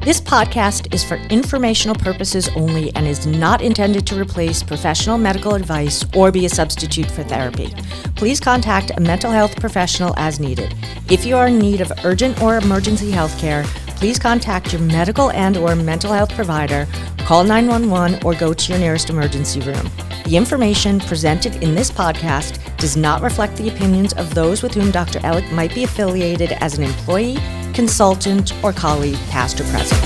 This podcast is for informational purposes only and is not intended to replace professional medical advice or be a substitute for therapy. Please contact a mental health professional as needed. If you are in need of urgent or emergency health care, please contact your medical and/or mental health provider, call 911, or go to your nearest emergency room. The information presented in this podcast does not reflect the opinions of those with whom Dr. Ellick might be affiliated as an employee, consultant, or colleague, past or present.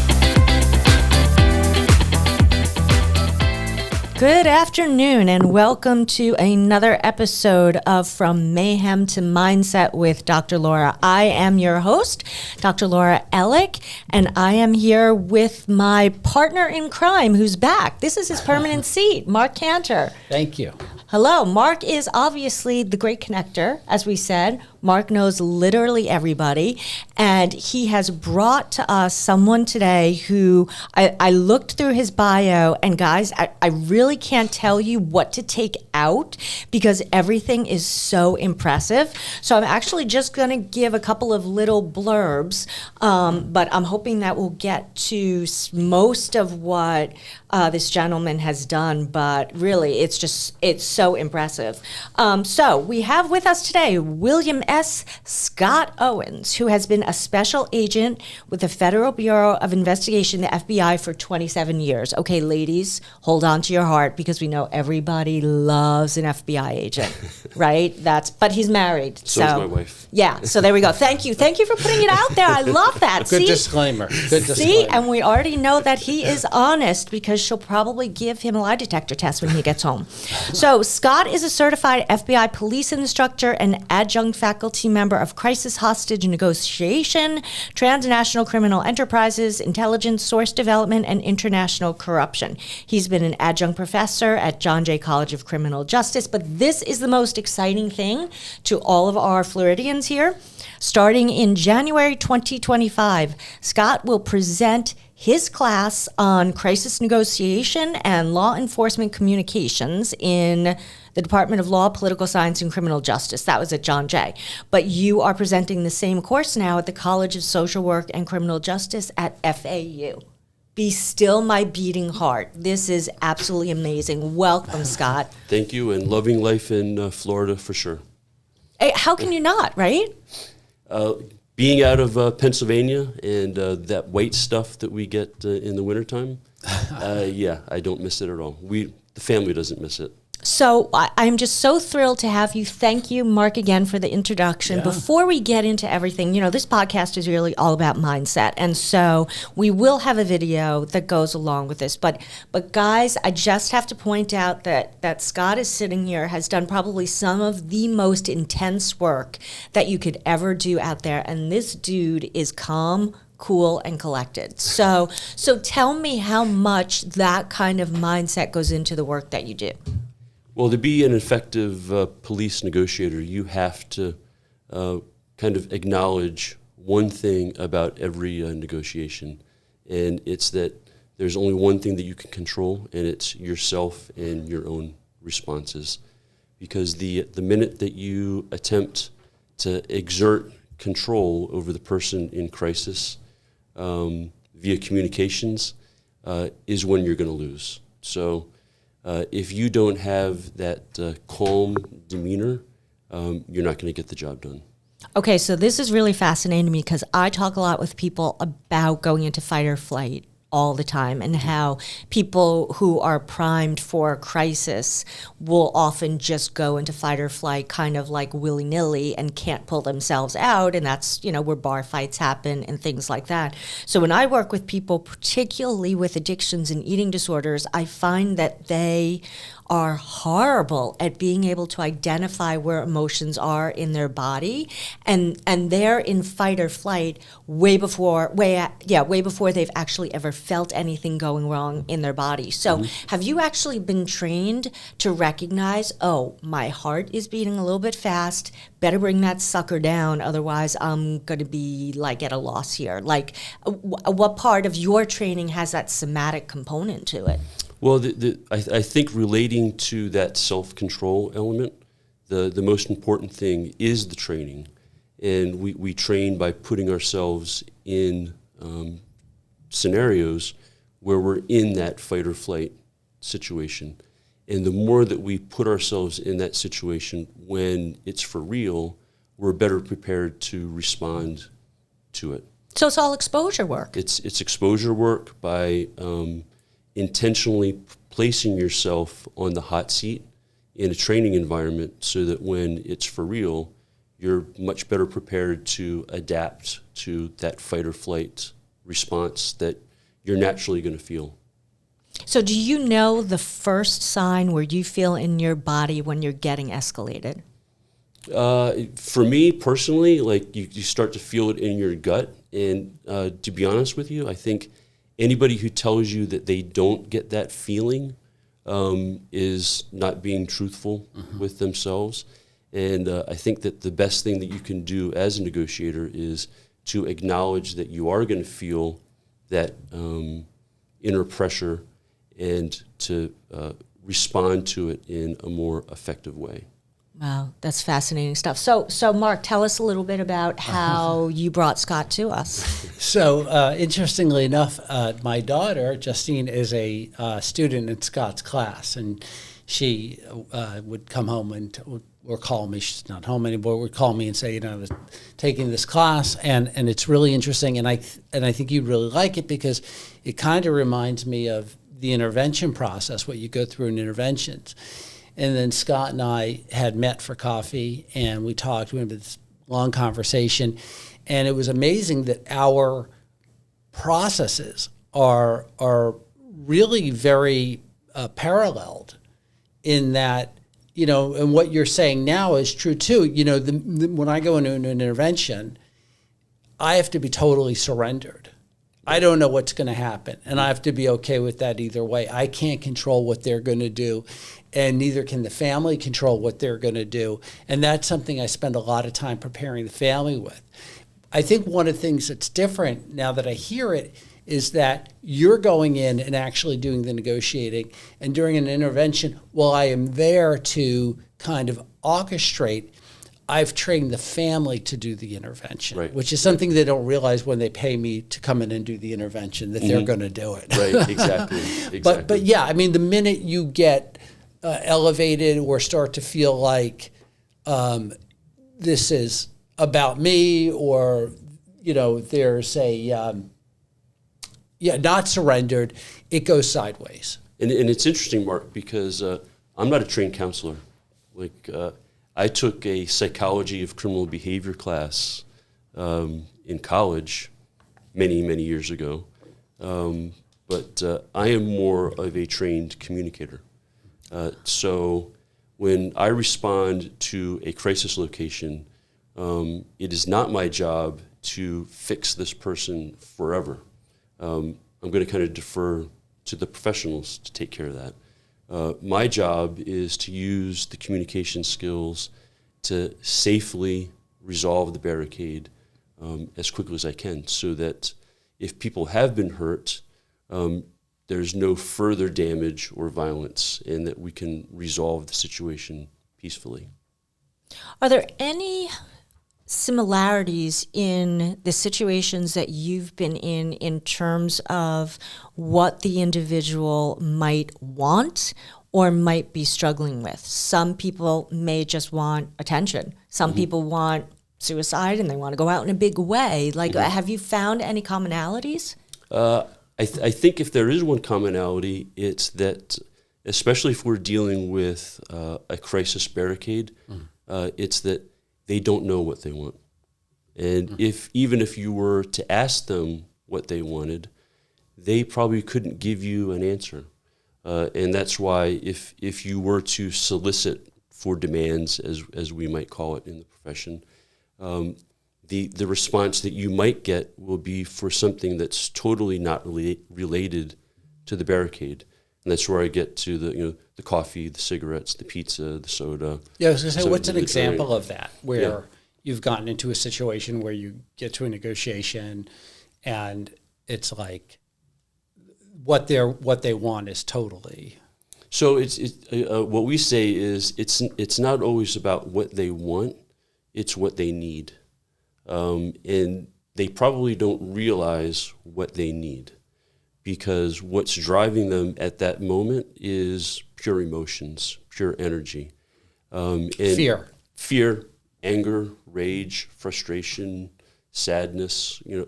Good afternoon and welcome to another episode of From Mayhem to Mindset with Dr. Laura. I am your host, Dr. Laura Ellick, and I am here with my partner in crime who's back. This is his permanent seat, Marc Kantor. Thank you. Hello. Marc is obviously the great connector, as we said. Marc knows literally everybody, and he has brought to us someone today who I looked through his bio, and guys, I really can't tell you what to take out because everything is so impressive. So I'm actually just going to give a couple of little blurbs, but I'm hoping that we'll get to most of what this gentleman has done, but really it's so impressive. So we have with us today William S. Scott Owens, who has been a special agent with the Federal Bureau of Investigation, the FBI, for 27 years. Okay, ladies, hold on to your heart because we know everybody loves an FBI agent, right? But he's married. So is my wife. Yeah, so there we go. Thank you for putting it out there. I love that. Good disclaimer. See, and we already know that he is honest because she'll probably give him a lie detector test when he gets home. So Scott is a certified FBI police instructor and adjunct faculty member of Crisis Hostage Negotiation, Transnational Criminal Enterprises, Intelligence Source Development, and International Corruption. He's been an adjunct professor at John Jay College of Criminal Justice, but this is the most exciting thing to all of our Floridians here. Starting in January 2025, Scott will present his class on crisis negotiation and law enforcement communications in the Department of Law, Political Science, and Criminal Justice. That was at John Jay. But you are presenting the same course now at the College of Social Work and Criminal Justice at FAU. Be still my beating heart. This is absolutely amazing. Welcome, Scott. Thank you, and loving life in Florida for sure. Hey, how can you not, right? Being out of Pennsylvania and that white stuff that we get in the wintertime, yeah, I don't miss it at all. The family doesn't miss it. So I'm just so thrilled to have you. Thank you, Marc, again for the introduction. Yeah. Before we get into everything, this podcast is really all about mindset. And so we will have a video that goes along with this. But guys, I just have to point out that Scott is sitting here, has done probably some of the most intense work that you could ever do out there. And this dude is calm, cool, and collected. So tell me how much that kind of mindset goes into the work that you do. Well, to be an effective police negotiator, you have to kind of acknowledge one thing about every negotiation, and it's that there's only one thing that you can control, and it's yourself and your own responses. Because the minute that you attempt to exert control over the person in crisis via communications is when you're going to lose. So if you don't have that calm demeanor, you're not going to get the job done. Okay, so this is really fascinating to me because I talk a lot with people about going into fight or flight all the time and how people who are primed for a crisis will often just go into fight or flight kind of like willy-nilly and can't pull themselves out, and that's where bar fights happen and things like that. So when I work with people, particularly with addictions and eating disorders, I find that they are horrible at being able to identify where emotions are in their body, and they're in fight or flight way before they've actually ever felt anything going wrong in their body. So have you actually been trained to recognize, oh, my heart is beating a little bit fast, better bring that sucker down, otherwise I'm going to be like at a loss here? Like, what part of your training has that somatic component to it? Well, I think relating to that self-control element, the most important thing is the training. And we train by putting ourselves in scenarios where we're in that fight or flight situation. And the more that we put ourselves in that situation when it's for real, we're better prepared to respond to it. So it's all exposure work. It's exposure work by intentionally placing yourself on the hot seat in a training environment so that when it's for real, you're much better prepared to adapt to that fight or flight response that you're naturally going to feel. So do you know the first sign where you feel in your body when you're getting escalated? For me personally, like you start to feel it in your gut. And to be honest with you, I think anybody who tells you that they don't get that feeling is not being truthful with themselves. And I think that the best thing that you can do as a negotiator is to acknowledge that you are going to feel that inner pressure and to respond to it in a more effective way. Wow, that's fascinating stuff. So Marc, tell us a little bit about how you brought Scott to us. So, interestingly enough, my daughter, Justine, is a student in Scott's class, and she would come home or call me. She's not home anymore. Would call me and say, I was taking this class, and it's really interesting, and I think you'd really like it because it kind of reminds me of the intervention process, what you go through in interventions. And then Scott and I had met for coffee, and we talked. We had this long conversation, and it was amazing that our processes are really very paralleled in that, and what you're saying now is true too. When I go into an intervention, I have to be totally surrendered. I don't know what's going to happen, and I have to be okay with that either way. I can't control what they're going to do, and neither can the family control what they're going to do. And that's something I spend a lot of time preparing the family with. I think one of the things that's different now that I hear it is that you're going in and actually doing the negotiating, and during an intervention, while I am there to kind of orchestrate, I've trained the family to do the intervention, right, which is something they don't realize when they pay me to come in and do the intervention, that they're going to do it. Right, exactly. But yeah, I mean, the minute you get elevated or start to feel like this is about me, or, there's a, not surrendered, it goes sideways. And it's interesting, Mark, because I'm not a trained counselor. I took a psychology of criminal behavior class in college many, many years ago. But I am more of a trained communicator. So when I respond to a crisis location, it is not my job to fix this person forever. I'm going to kind of defer to the professionals to take care of that. My job is to use the communication skills to safely resolve the barricade as quickly as I can, so that if people have been hurt, there's no further damage or violence, and that we can resolve the situation peacefully. Are there any similarities in the situations that you've been in terms of what the individual might want or might be struggling with? Some people may just want attention. Some people want suicide and they want to go out in a big way. Have you found any commonalities? I think if there is one commonality, it's that, especially if we're dealing with a crisis barricade, it's that they don't know what they want. And even if you were to ask them what they wanted, they probably couldn't give you an answer. And that's why if you were to solicit for demands, as we might call it in the profession, the response that you might get will be for something that's totally not related to the barricade. And that's where I get to the coffee, the cigarettes, the pizza, the soda. Yeah, I was going to say, what's an example of that where you've gotten into a situation where you get to a negotiation and it's like what they want is totally... So it's what we say is it's not always about what they want, it's what they need. And they probably don't realize what they need. because what's driving them at that moment is pure emotions, pure energy. And fear, anger, rage, frustration, sadness, and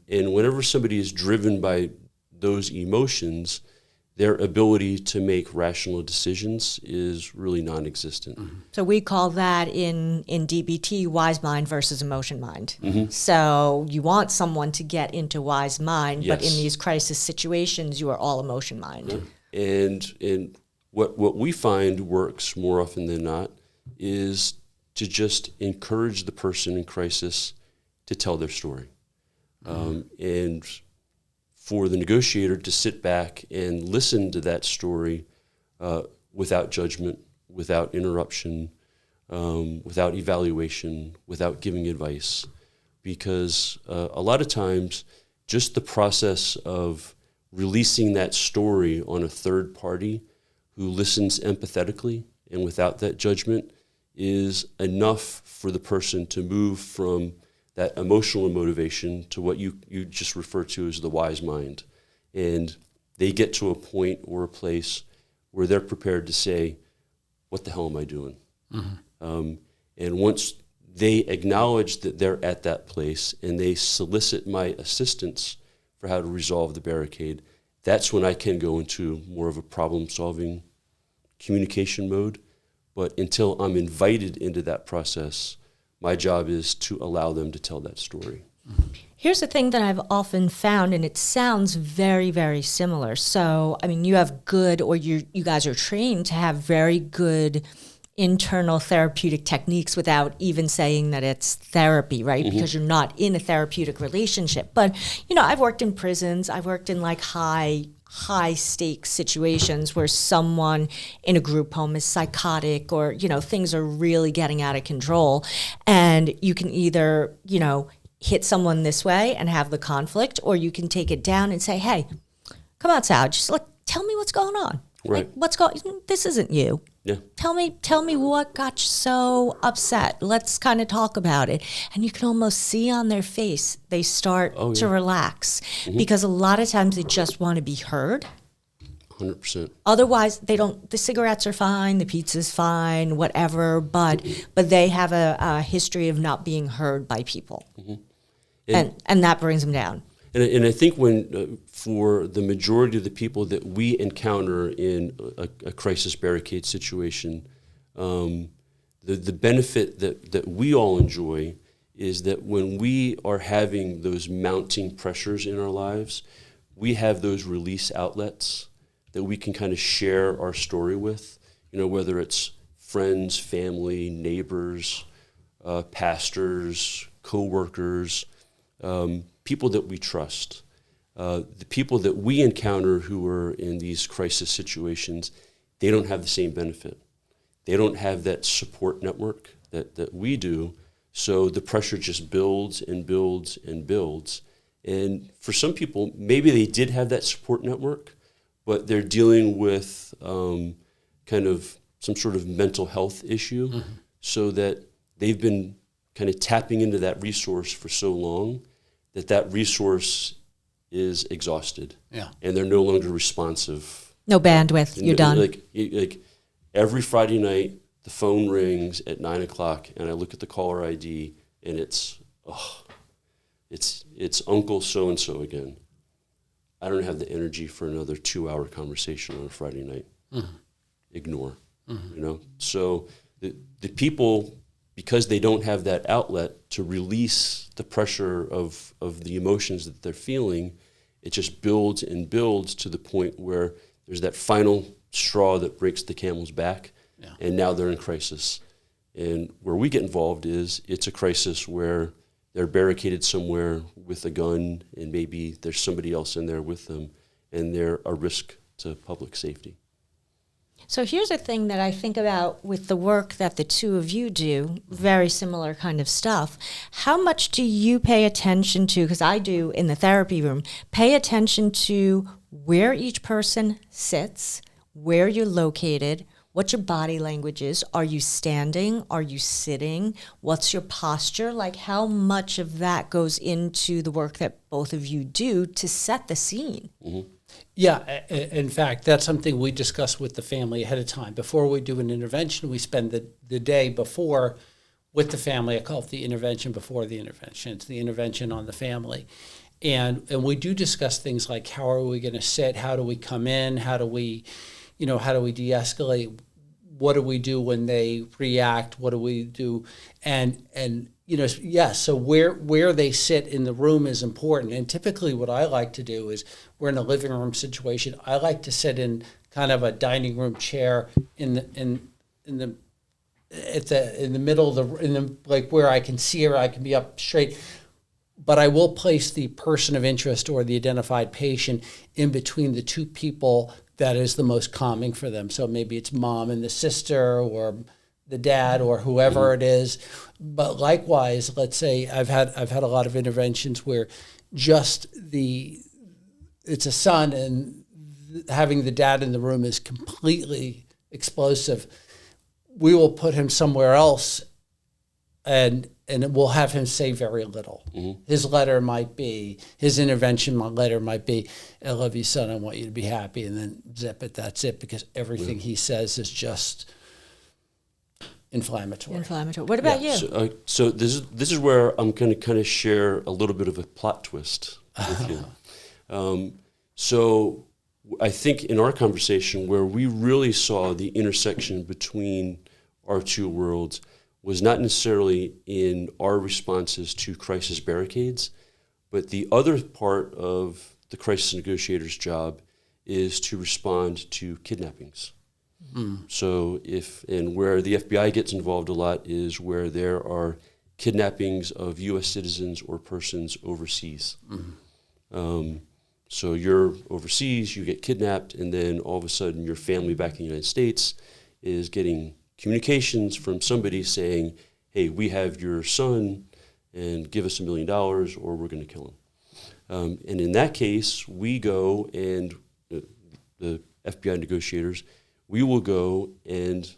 whenever somebody is driven by those emotions, their ability to make rational decisions is really non-existent. Mm-hmm. So we call that in DBT wise mind versus emotion mind. Mm-hmm. So you want someone to get into wise mind, yes, but in these crisis situations, you are all emotion mind. Yeah. And what we find works more often than not is to just encourage the person in crisis to tell their story. And for the negotiator to sit back and listen to that story without judgment, without interruption, without evaluation, without giving advice. Because a lot of times, just the process of releasing that story on a third party who listens empathetically and without that judgment is enough for the person to move from that emotional motivation to what you just refer to as the wise mind. And they get to a point or a place where they're prepared to say, what the hell am I doing? Mm-hmm. And once they acknowledge that they're at that place and they solicit my assistance for how to resolve the barricade, that's when I can go into more of a problem-solving communication mode. But until I'm invited into that process, my job is to allow them to tell that story. Here's the thing that I've often found, and it sounds very, very similar. So, I mean, you have good, or you guys are trained to have very good internal therapeutic techniques without even saying that it's therapy, right? Mm-hmm. Because you're not in a therapeutic relationship. But, I've worked in prisons. I've worked in like high stakes situations where someone in a group home is psychotic or, things are really getting out of control. And you can either, hit someone this way and have the conflict, or you can take it down and say, hey, come outside. Just tell me what's going on. Right. This isn't you. Yeah. Tell me what got you so upset. Let's kind of talk about it. And you can almost see on their face, they start to relax, because a lot of times they just want to be heard. 100%. Otherwise, the cigarettes are fine, the pizza's fine, whatever, but they have a history of not being heard by people. Mm-hmm. And that brings them down. And I think when, for the majority of the people that we encounter in a crisis barricade situation, the benefit that we all enjoy is that when we are having those mounting pressures in our lives, we have those release outlets that we can kind of share our story with, whether it's friends, family, neighbors, pastors, coworkers, people that we trust. The people that we encounter who are in these crisis situations, they don't have the same benefit. They don't have that support network that we do, so the pressure just builds and builds and builds. And for some people, maybe they did have that support network, but they're dealing with kind of some sort of mental health issue, so that they've been kind of tapping into that resource for so long that resource is exhausted. Yeah. And they're no longer responsive. No bandwidth, you're done. Like every Friday night, the phone rings at 9:00 and I look at the caller ID and it's Uncle so-and-so again. I don't have the energy for another 2-hour conversation on a Friday night. Mm-hmm. Ignore, So the people, because they don't have that outlet to release the pressure of the emotions that they're feeling, it just builds and builds to the point where there's that final straw that breaks the camel's back, and now they're in crisis. And where we get involved is it's a crisis where they're barricaded somewhere with a gun, and maybe there's somebody else in there with them, and they're a risk to public safety. So here's a thing that I think about with the work that the two of you do, very similar kind of stuff. How much do you pay attention to, because I do in the therapy room, pay attention to where each person sits, where you're located, what your body language is. Are you standing? Are you sitting? What's your posture? Like, how much of that goes into the work that both of you do to set the scene? Mm-hmm. Yeah, in fact, that's something we discuss with the family ahead of time. Before we do an intervention, we spend the day before with the family. I call it the intervention before the intervention. It's the intervention on the family. And we do discuss things like, how are we going to sit? How do we come in? How do we de-escalate? What do we do when they react? What do we do? And so where they sit in the room is important. And typically what I like to do is, we're in a living room situation. I like to sit in kind of a dining room chair in the middle of like where I can see her, I can be up straight. But I will place the person of interest or the identified patient in between the two people that is the most calming for them. So maybe it's mom and the sister, or the dad, or whoever it is. But likewise, let's say I've had a lot of interventions where just it's a son, and having the dad in the room is completely explosive. We will put him somewhere else, and we'll have him say very little. Mm-hmm. His intervention letter might be, I love you, son, I want you to be happy, and then zip it, that's it, because everything he says is just inflammatory. What about you? So this is where I'm going to kind of share a little bit of a plot twist with you. So I think in our conversation, where we really saw the intersection between our two worlds was not necessarily in our responses to crisis barricades, but the other part of the crisis negotiator's job is to respond to kidnappings. Mm. So where the FBI gets involved a lot is where there are kidnappings of U.S. citizens or persons overseas. Mm. So you're overseas, you get kidnapped, and then all of a sudden your family back in the United States is getting communications from somebody saying, hey, we have your son, and give us $1 million or we're going to kill him. And in that case, we go, and the FBI negotiators, we will go and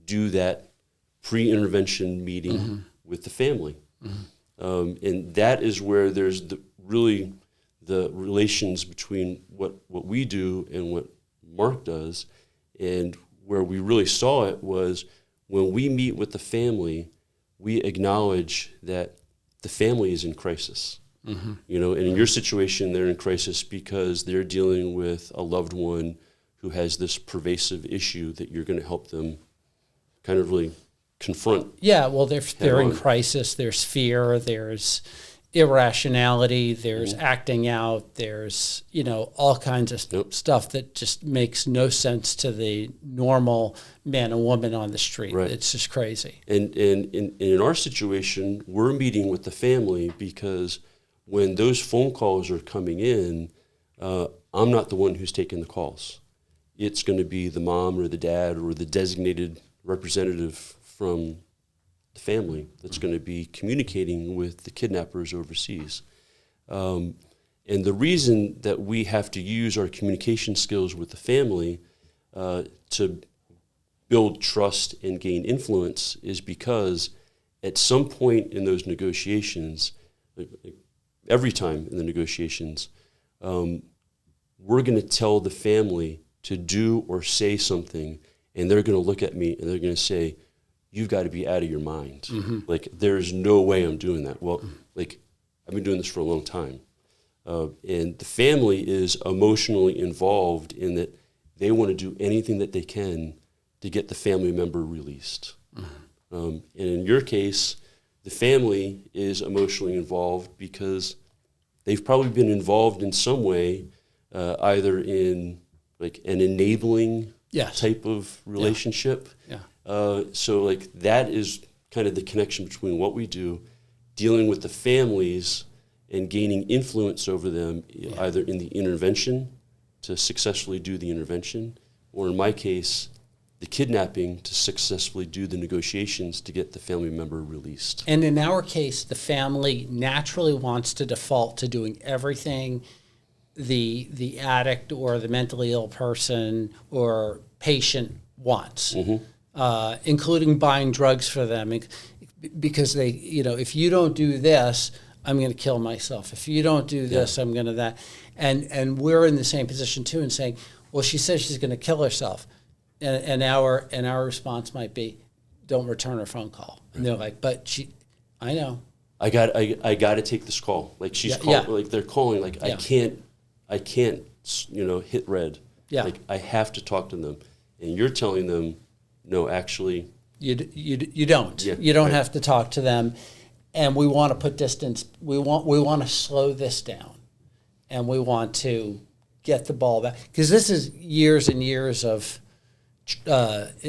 do that pre-intervention meeting with the family. Mm-hmm. And that is where there's the relations between what we do and what Marc does. And where we really saw it was when we meet with the family, we acknowledge that the family is in crisis. Mm-hmm. And in your situation, they're in crisis because they're dealing with a loved one who has this pervasive issue that you're going to help them kind of really confront. Yeah, well, they're in crisis. There's fear. There's irrationality. There's acting out. There's all kinds of stuff that just makes no sense to the normal man and woman on the street. Right. It's just crazy. And in our situation, we're meeting with the family because when those phone calls are coming in, I'm not the one who's taking the calls. It's going to be the mom or the dad or the designated representative from the family that's going to be communicating with the kidnappers overseas. And the reason that we have to use our communication skills with the family to build trust and gain influence is because at some point in those negotiations, every time in the negotiations, we're going to tell the family to do or say something, and they're going to look at me and they're going to say, you've got to be out of your mind. Mm-hmm. Like, there's no way I'm doing that. Well, like, I've been doing this for a long time. And the family is emotionally involved in that they want to do anything that they can to get the family member released. Mm-hmm. And in your case, the family is emotionally involved because they've probably been involved in some way, either in like an enabling type of relationship. Yeah. So like that is kind of the connection between what we do, dealing with the families and gaining influence over them, either in the intervention to successfully do the intervention, or in my case, the kidnapping to successfully do the negotiations to get the family member released. And in our case, the family naturally wants to default to doing everything the addict or the mentally ill person or patient wants, including buying drugs for them, because they, if you don't do this, I'm going to kill myself. If you don't do this, I'm going to that. And we're in the same position too, and saying, well, she says she's going to kill herself, and our response might be, don't return her phone call. And they're like, but I know. I got to take this call. Like she's calling, like they're calling. Like I can't, hit red. Yeah. Like I have to talk to them, and you're telling them, no, actually, you don't. Yeah, you don't have to talk to them, and we want to put distance. We want to slow this down, and we want to get the ball back, because this is years and years of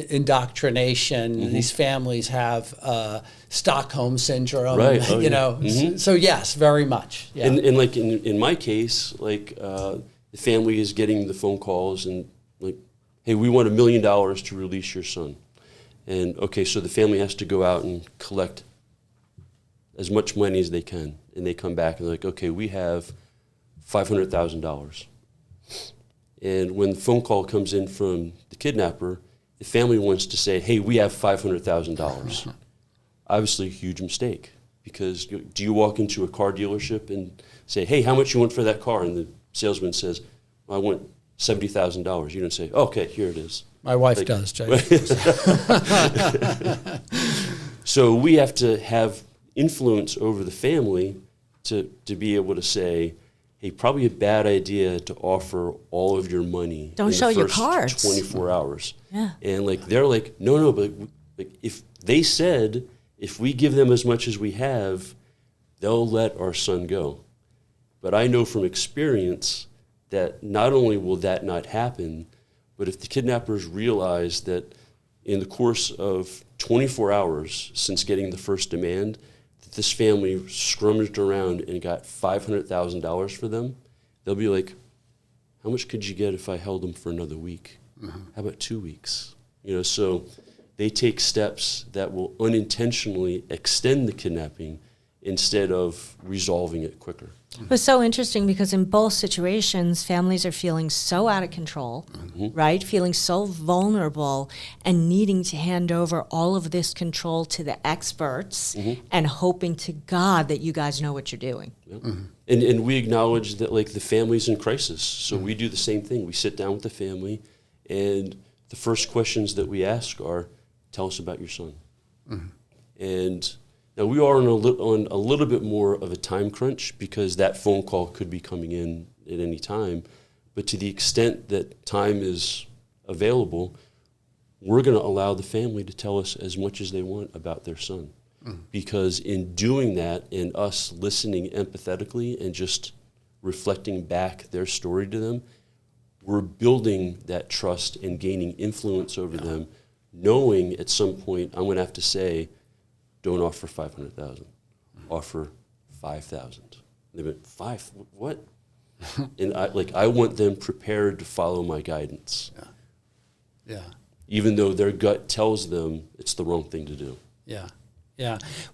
indoctrination. These families have Stockholm syndrome, right? So yes, very much. Yeah. And like in my case, like the family is getting the phone calls and like, hey, we want $1 million to release your son. And okay, so the family has to go out and collect as much money as they can, and they come back and they're like, okay, we have $500,000. And when the phone call comes in from the kidnapper, the family wants to say, hey, we have $500,000. Obviously a huge mistake, because do you walk into a car dealership and say, hey, how much you want for that car? And the salesman says, well, I want $70,000. You don't say, okay, here it is. My wife does, Jay. So we have to have influence over the family to be able to say, hey, probably a bad idea to offer all of your money. Don't show your cards. 24 hours. Yeah. And like they're like, no, but like, if they said if we give them as much as we have, they'll let our son go. But I know from experience that not only will that not happen, but if the kidnappers realize that in the course of 24 hours since getting the first demand, that this family scrummaged around and got $500,000 for them, they'll be like, how much could you get if I held them for another week? How about 2 weeks? So they take steps that will unintentionally extend the kidnapping instead of resolving it quicker. It was so interesting because in both situations, families are feeling so out of control, right? Feeling so vulnerable and needing to hand over all of this control to the experts and hoping to God that you guys know what you're doing. Yep. And we acknowledge that like the family's in crisis. So we do the same thing. We sit down with the family, and the first questions that we ask are, tell us about your son. And now we are on a little bit more of a time crunch because that phone call could be coming in at any time. But to the extent that time is available, we're going to allow the family to tell us as much as they want about their son. Because in doing that and us listening empathetically and just reflecting back their story to them, we're building that trust and gaining influence over them, knowing at some point I'm going to have to say, don't offer 500,000, offer 5,000. They went, 5, what? And I want them prepared to follow my guidance. Yeah. Even though their gut tells them it's the wrong thing to do. Yeah.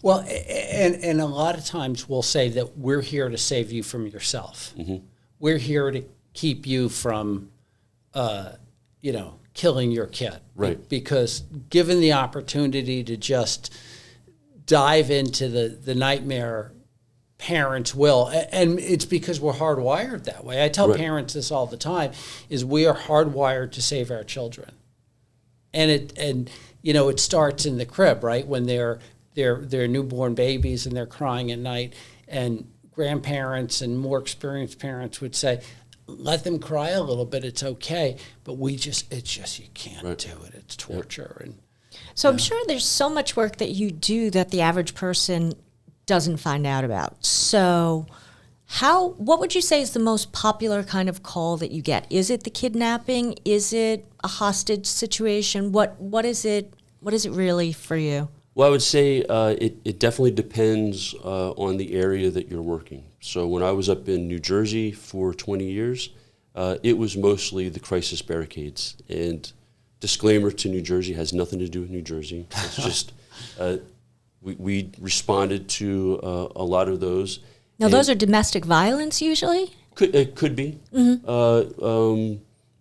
Well, and a lot of times we'll say that we're here to save you from yourself. We're here to keep you from, killing your kid. Right. Because given the opportunity to just dive into the nightmare, parents will, and it's because we're hardwired that way. I tell parents this all the time, is we are hardwired to save our children. And it starts in the crib, right? When they're newborn babies and they're crying at night, and grandparents and more experienced parents would say, let them cry a little bit, it's okay, but it's just you can't do it. It's torture. And so I'm sure there's so much work that you do that the average person doesn't find out about. So what would you say is the most popular kind of call that you get? Is it the kidnapping? Is it a hostage situation? What is it really for you? Well, I would say it definitely depends on the area that you're working. So when I was up in New Jersey for 20 years, it was mostly the crisis barricades. And disclaimer to New Jersey, has nothing to do with New Jersey. It's just we responded to a lot of those. Now, those are domestic violence usually? It could be.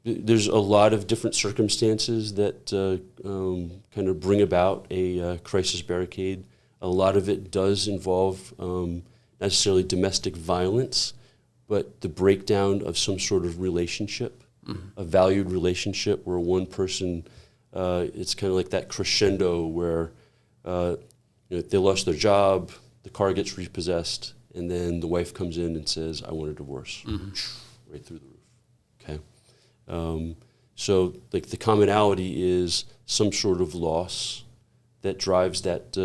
there's a lot of different circumstances that kind of bring about a crisis barricade. A lot of it does involve not necessarily domestic violence, but the breakdown of some sort of relationship, a valued relationship where one person, it's kind of like that crescendo where they lost their job, the car gets repossessed, and then the wife comes in and says, I want a divorce, right through the roof, okay? So like the commonality is some sort of loss that drives that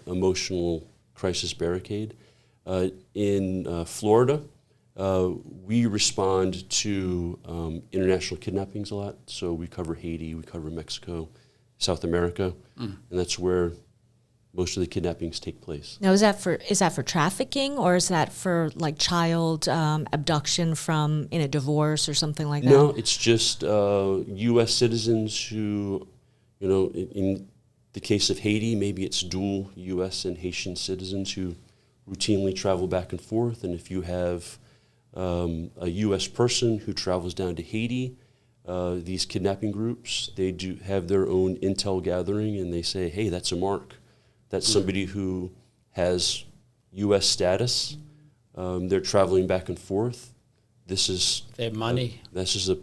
emotional crisis barricade. In Florida, we respond to international kidnappings a lot. So we cover Haiti, we cover Mexico, South America, and that's where most of the kidnappings take place. Now, is that for trafficking, or is that for like child abduction from in a divorce or something like that? No, it's just U.S. citizens who, in the case of Haiti, maybe it's dual U.S. and Haitian citizens who routinely travel back and forth. And if you have a U.S. person who travels down to Haiti, these kidnapping groups, they do have their own intel gathering, and they say, hey, that's a mark. That's somebody who has U.S. status. They're traveling back and forth. They have money. This is a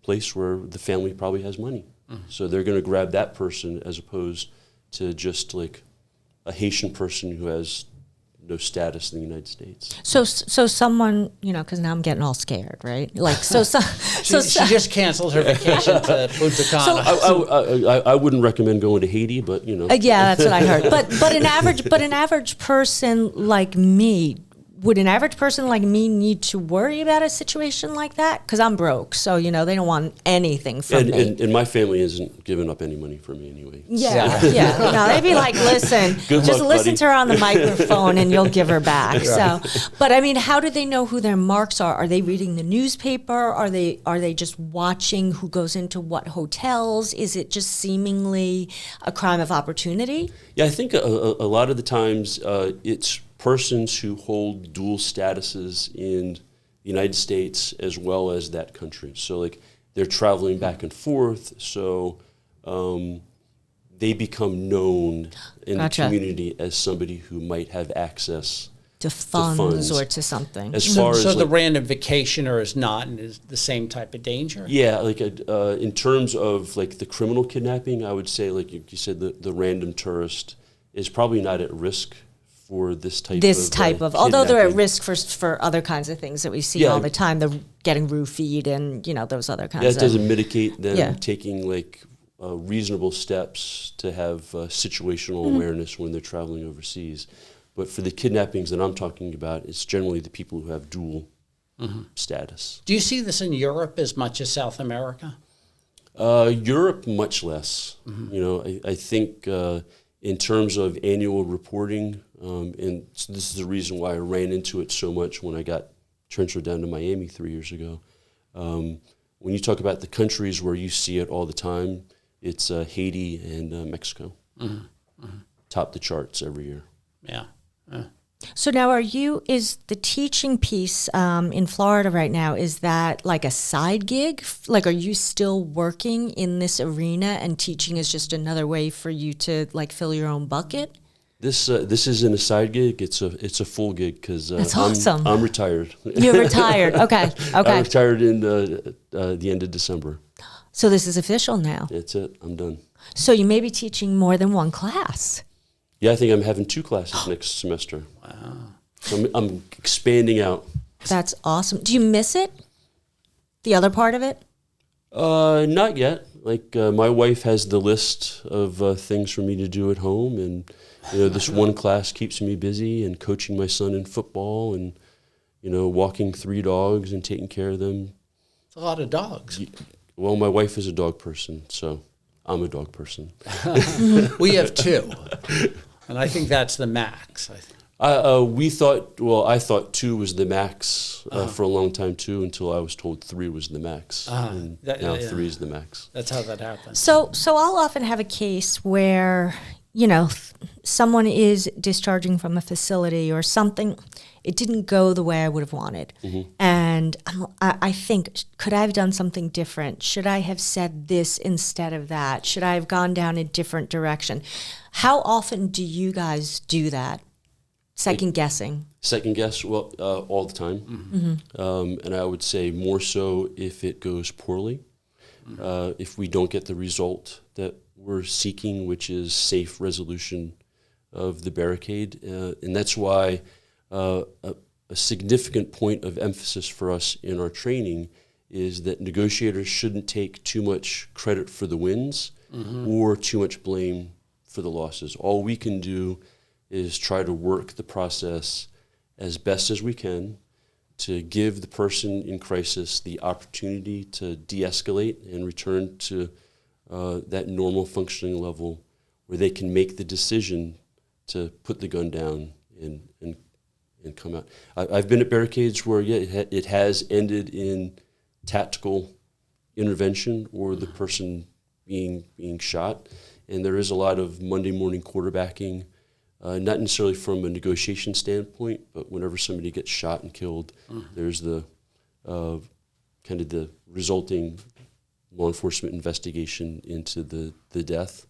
place where the family probably has money. So they're going to grab that person as opposed to just like a Haitian person who has no status in the United States. So someone, because now I'm getting all scared, right? Like, she just canceled her vacation to Punta Cana. I wouldn't recommend going to Haiti, but yeah, that's what I heard. But an average person like me. Would an average person like me need to worry about a situation like that? Because I'm broke, so they don't want anything from me. And my family isn't giving up any money for me anyway. Yeah. No, they'd be like, listen, just listen to her on the microphone, and you'll give her back. Right. So, but I mean, how do they know who their marks are? Are they reading the newspaper? Are they just watching who goes into what hotels? Is it just seemingly a crime of opportunity? Yeah, I think a lot of the times it's persons who hold dual statuses in the United States as well as that country. So like they're traveling back and forth, so they become known in the community as somebody who might have access to funds or to something. As far as the random vacationer is not and is the same type of danger? Yeah, like in terms of like the criminal kidnapping, I would say, like you said, the random tourist is probably not at risk for this type of although they're at risk for other kinds of things that we see all the time, the getting roofied and those other kinds of. That doesn't mitigate them taking like reasonable steps to have situational awareness when they're traveling overseas. But for the kidnappings that I'm talking about, it's generally the people who have dual status. Do you see this in Europe as much as South America? Europe, much less. I think in terms of annual reporting, and so this is the reason why I ran into it so much when I got transferred down to Miami 3 years ago. When you talk about the countries where you see it all the time, it's Haiti and Mexico. Top the charts every year. Yeah. So now is the teaching piece in Florida right now, is that like a side gig? Like, are you still working in this arena and teaching is just another way for you to like fill your own bucket? This isn't a side gig. It's a full gig because that's awesome. I'm retired. You're retired. Okay. I retired in the end of December. So this is official now. That's it. I'm done. So you may be teaching more than one class. Yeah, I think I'm having 2 classes next semester. Wow. So I'm expanding out. That's awesome. Do you miss it? The other part of it? Not yet. Like my wife has the list of things for me to do at home, and this one class keeps me busy, and coaching my son in football, and walking 3 dogs and taking care of them. It's a lot of dogs. Well, my wife is a dog person, so I'm a dog person. We have 2, and I think that's the max. I thought 2 was the max for a long time too, until I was told 3 was the max. Now 3 is the max. That's how that happens. So I'll often have a case where someone is discharging from a facility or something, it didn't go the way I would have wanted. And I think, could I have done something different? Should I have said this instead of that? Should I have gone down a different direction? How often do you guys do that? Second guessing? Second guess, well, all the time. And I would say more so if it goes poorly. If we don't get the result that we're seeking, which is safe resolution of the barricade. And that's why a significant point of emphasis for us in our training is that negotiators shouldn't take too much credit for the wins or too much blame for the losses. All we can do is try to work the process as best as we can to give the person in crisis the opportunity to de-escalate and return to that normal functioning level where they can make the decision to put the gun down and come out. I've been at barricades where, it has ended in tactical intervention or the person being shot. And there is a lot of Monday morning quarterbacking, not necessarily from a negotiation standpoint, but whenever somebody gets shot and killed, there's the kind of the resulting law enforcement investigation into the death.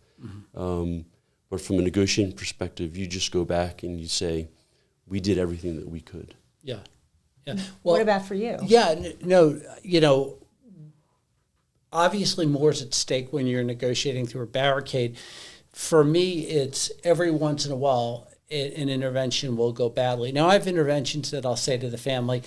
But from a negotiating perspective, you just go back and you say, we did everything that we could. Yeah. Well, what about for you? Yeah, no, obviously more is at stake when you're negotiating through a barricade. For me, it's every once in a while an intervention will go badly. Now, I have interventions that I'll say to the family,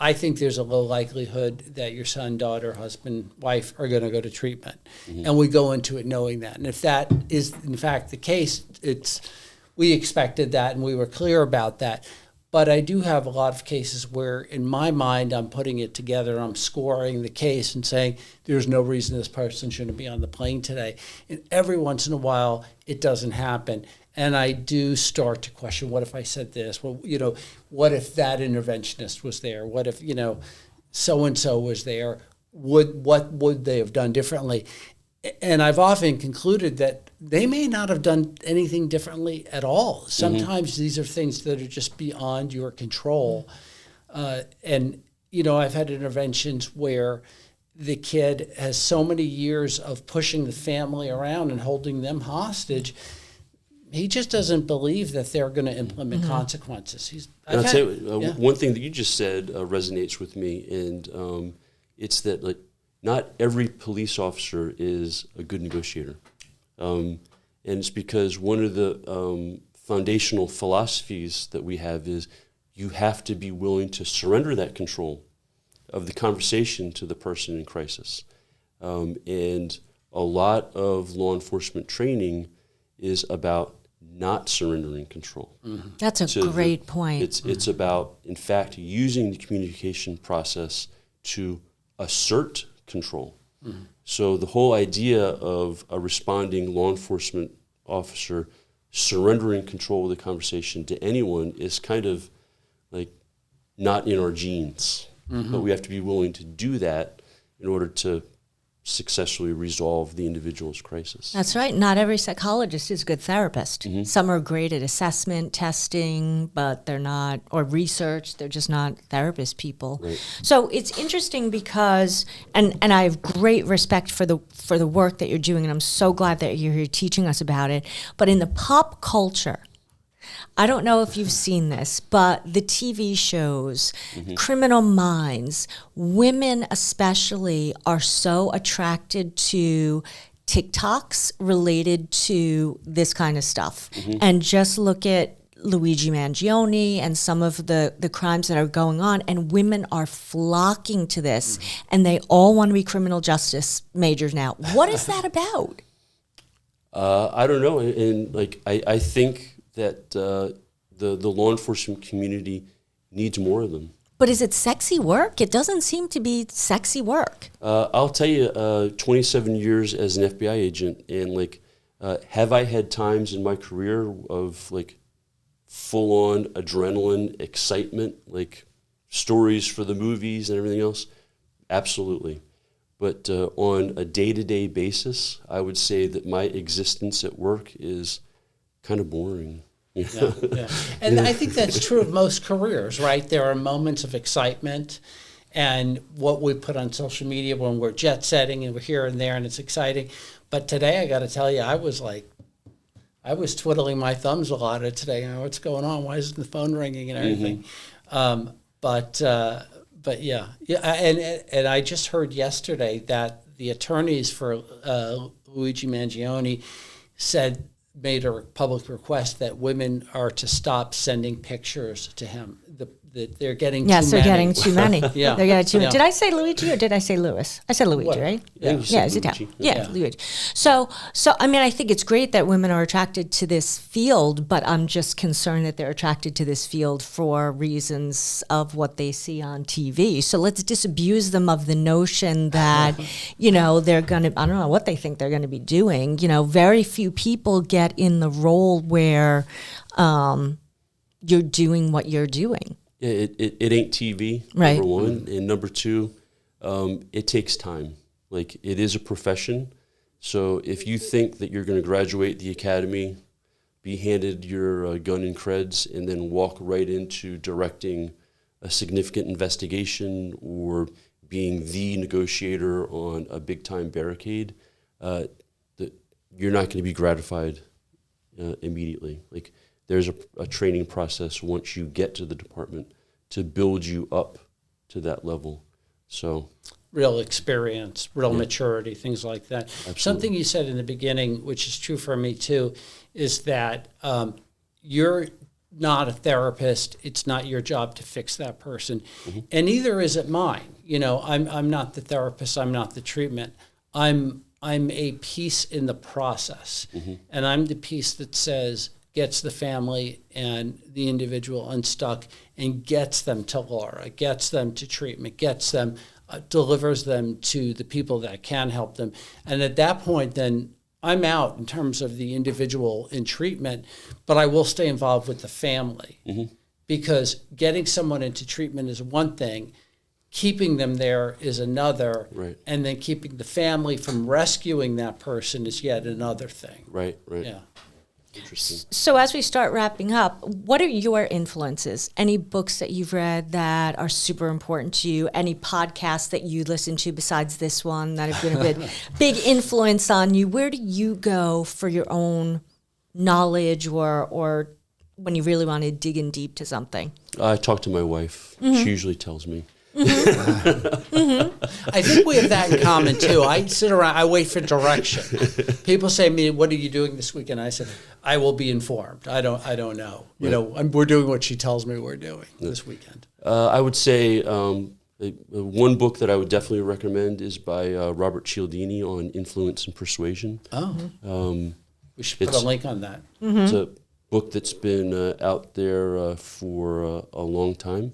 I think there's a low likelihood that your son, daughter, husband, wife are going to go to treatment. And we go into it knowing that. And if that is, in fact, the case, we expected that and we were clear about that. But I do have a lot of cases where, in my mind, I'm putting it together, I'm scoring the case and saying, there's no reason this person shouldn't be on the plane today. And every once in a while, it doesn't happen. And I do start to question, what if I said this? Well, what if that interventionist was there? What if, so-and-so was there? What would they have done differently? And I've often concluded that they may not have done anything differently at all. Sometimes these are things that are just beyond your control. And I've had interventions where the kid has so many years of pushing the family around and holding them hostage, he just doesn't believe that they're going to implement consequences. I'll tell you, one thing that you just said resonates with me, and it's that not every police officer is a good negotiator. And it's because one of the foundational philosophies that we have is you have to be willing to surrender that control of the conversation to the person in crisis. And a lot of law enforcement training is about not surrendering control. That's a great point. It's about, in fact, using the communication process to assert control. So the whole idea of a responding law enforcement officer surrendering control of the conversation to anyone is kind of not in our genes. But we have to be willing to do that in order to successfully resolve the individual's crisis. That's right. Not every psychologist is a good therapist. Some are great at assessment, testing, but they're not, or research, they're just not therapist people. Right. So it's interesting because, and I have great respect for the work that you're doing, and I'm so glad that you're here teaching us about it. But in the pop culture, I don't know if you've seen this, but the TV shows, Criminal Minds, women especially are so attracted to TikToks related to this kind of stuff. And just look at Luigi Mangione and some of the crimes that are going on, and women are flocking to this, and they all want to be criminal justice majors now. What is that about? I don't know. And I think that the law enforcement community needs more of them. But is it sexy work? It doesn't seem to be sexy work. I'll tell you, 27 years as an FBI agent, and have I had times in my career of full-on adrenaline, excitement, stories for the movies and everything else? Absolutely. But on a day-to-day basis, I would say that my existence at work is kind of boring. Yeah, yeah. And I think that's true of most careers, right? There are moments of excitement, and what we put on social media when we're jet setting and we're here and there and it's exciting. But today, I got to tell you, I was twiddling my thumbs a lot today. What's going on? Why isn't the phone ringing and everything? But yeah. And I just heard yesterday that the attorneys for Luigi Mangione made a public request that women are to stop sending pictures to him. They're getting too many. Yes, they're getting too many. Yeah. They're getting too many. Yeah. Did I say Luigi or did I say Louis? I said Luigi, What? right? Yeah. Yeah, is it down? Luigi. Yeah, Luigi. So I mean, I think it's great that women are attracted to this field, but I'm just concerned that they're attracted to this field for reasons of what they see on TV. So let's disabuse them of the notion that, they're going to, I don't know what they think they're going to be doing. Very few people get in the role where you're doing what you're doing. Yeah, it ain't TV, right. number one. And number two, it takes time. Like, it is a profession. So if you think that you're going to graduate the academy, be handed your gun and creds, and then walk right into directing a significant investigation or being the negotiator on a big-time barricade, you're not going to be gratified immediately. Like, there's a training process once you get to the department to build you up to that level. So, real experience, real maturity, things like that. Absolutely. Something you said in the beginning, which is true for me too, is that you're not a therapist. It's not your job to fix that person, and neither is it mine. I'm not the therapist. I'm not the treatment. I'm a piece in the process, and I'm the piece that gets the family and the individual unstuck and gets them to Laura, gets them to treatment, gets them, delivers them to the people that can help them. And at that point, then I'm out in terms of the individual in treatment, but I will stay involved with the family because getting someone into treatment is one thing, keeping them there is another, right. And then keeping the family from rescuing that person is yet another thing. Right. Yeah. Interesting. So as we start wrapping up, what are your influences? Any books that you've read that are super important to you? Any podcasts that you listen to besides this one that have been a big influence on you? Where do you go for your own knowledge or when you really want to dig in deep to something? I talk to my wife. She usually tells me. I think we have that in common too. I sit around, I wait for direction. People say to me, "What are you doing this weekend?" I said, "I will be informed. I don't know. Right. We're doing what she tells me we're doing this weekend." I would say one book that I would definitely recommend is by Robert Cialdini on influence and persuasion. We should put a link on that. It's a book that's been out there for a long time.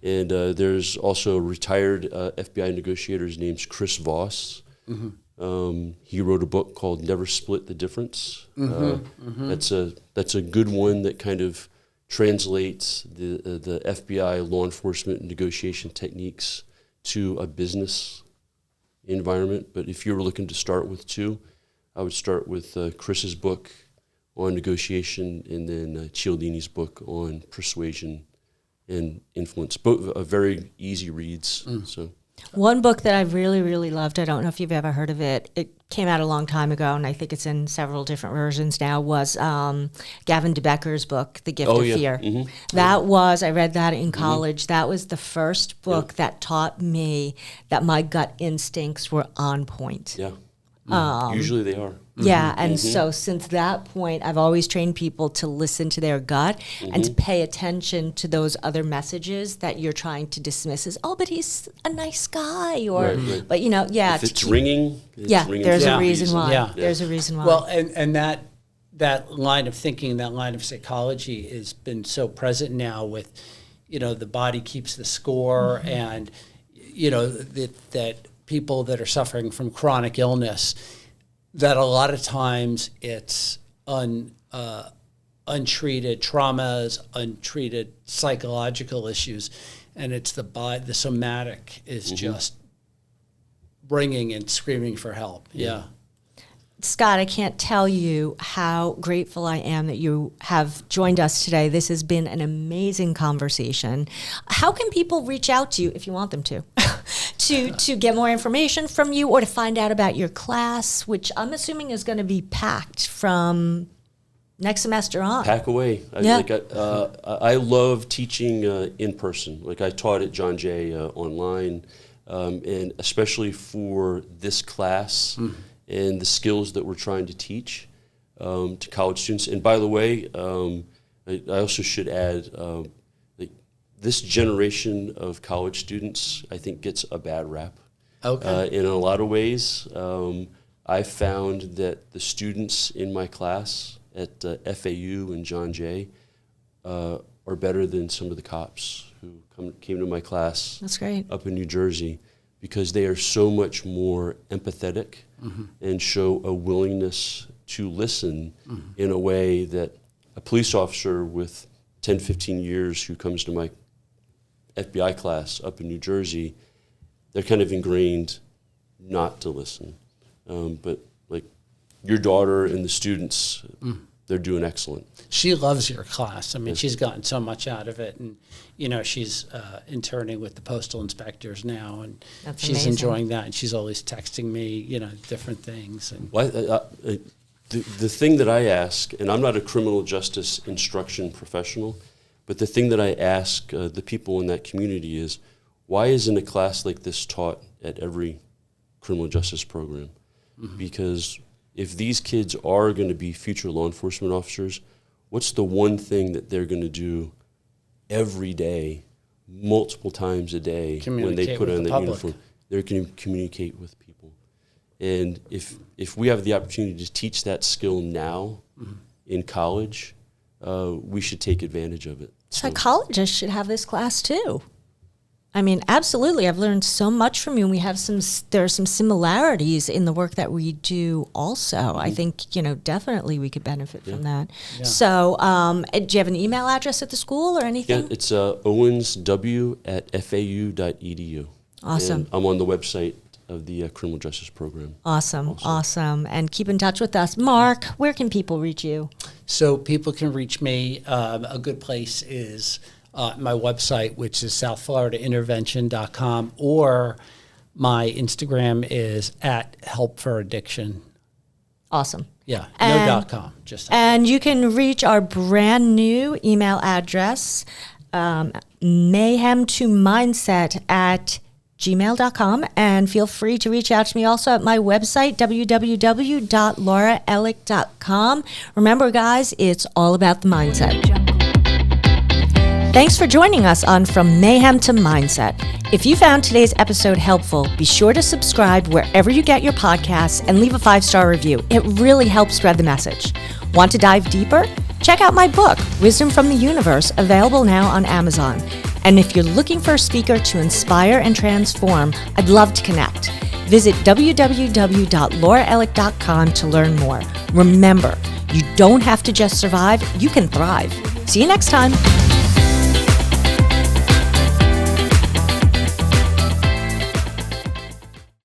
And there's also a retired FBI negotiator. His name's Chris Voss. He wrote a book called Never Split the Difference. That's a good one that kind of translates the FBI law enforcement negotiation techniques to a business environment. But if you were looking to start with two, I would start with Chris's book on negotiation and then Cialdini's book on persuasion and influence. Both are very easy reads. So, one book that I really, really loved, I don't know if you've ever heard of it, it came out a long time ago, and I think it's in several different versions now, was Gavin DeBecker's book, The Gift of Fear. That was, I read that in college. That was the first book that taught me that my gut instincts were on point. Usually they are. Yeah, and so since that point, I've always trained people to listen to their gut and to pay attention to those other messages that you're trying to dismiss as, oh, but he's a nice guy, or, but if it's ringing, ringing. There's a reason why. Yeah. There's a reason why. Well, and that line of thinking, that line of psychology has been so present now with, the body keeps the score, and, that people that are suffering from chronic illness, that a lot of times it's untreated traumas, untreated psychological issues, and it's the somatic is just ringing and screaming for help. Yeah. Scott, I can't tell you how grateful I am that you have joined us today. This has been an amazing conversation. How can people reach out to you if you want them to, to get more information from you or to find out about your class, which I'm assuming is going to be packed from next semester on? Pack away. I love teaching in person. Like I taught at John Jay online, and especially for this class. And the skills that we're trying to teach to college students. And by the way, I also should add, this generation of college students, I think, gets a bad rap. Okay. In a lot of ways, I found that the students in my class at FAU and John Jay are better than some of the cops who came to my class. That's great. Up in New Jersey, because they are so much more empathetic and show a willingness to listen in a way that a police officer with 10, 15 years who comes to my FBI class up in New Jersey, they're kind of ingrained not to listen. But like your daughter and the students, they're doing excellent. She loves your class. I mean, she's gotten so much out of it. And, you know, she's interning with the postal inspectors now, and That's she's amazing. enjoying that. And she's always texting me, you know, different things. And The thing that I ask, and I'm not a criminal justice instruction professional, but the thing that I ask the people in that community is, why isn't a class like this taught at every criminal justice program? Because if these kids are going to be future law enforcement officers, what's the one thing that they're going to do every day, multiple times a day, when they put on the uniform? They're going to communicate with people. And if we have the opportunity to teach that skill now in college, we should take advantage of it. Psychologists should have this class too. I mean, absolutely. I've learned so much from you, and there are some similarities in the work that we do also. I think, you know, definitely we could benefit from that. Yeah. So do you have an email address at the school or anything? Yeah, it's owensw@fau.edu. Awesome. And I'm on the website of the criminal justice program. Awesome. And keep in touch with us. Mark, where can people reach you? so people can reach me. A good place is my website, which is southfloridaintervention.com, or my Instagram is @helpforaddiction. Awesome. Yeah, And- no .com. Just And you can reach our brand new email address, mayhem2mindset@gmail.com, and feel free to reach out to me also at my website, www.lauraellick.com. Remember, guys, it's all about the mindset. Thanks for joining us on From Mayhem to Mindset. If you found today's episode helpful, be sure to subscribe wherever you get your podcasts and leave a 5-star review. It really helps spread the message. Want to dive deeper? Check out my book, Wisdom from the Universe, available now on Amazon. And if you're looking for a speaker to inspire and transform, I'd love to connect. Visit www.lauraellick.com to learn more. Remember, you don't have to just survive, you can thrive. See you next time.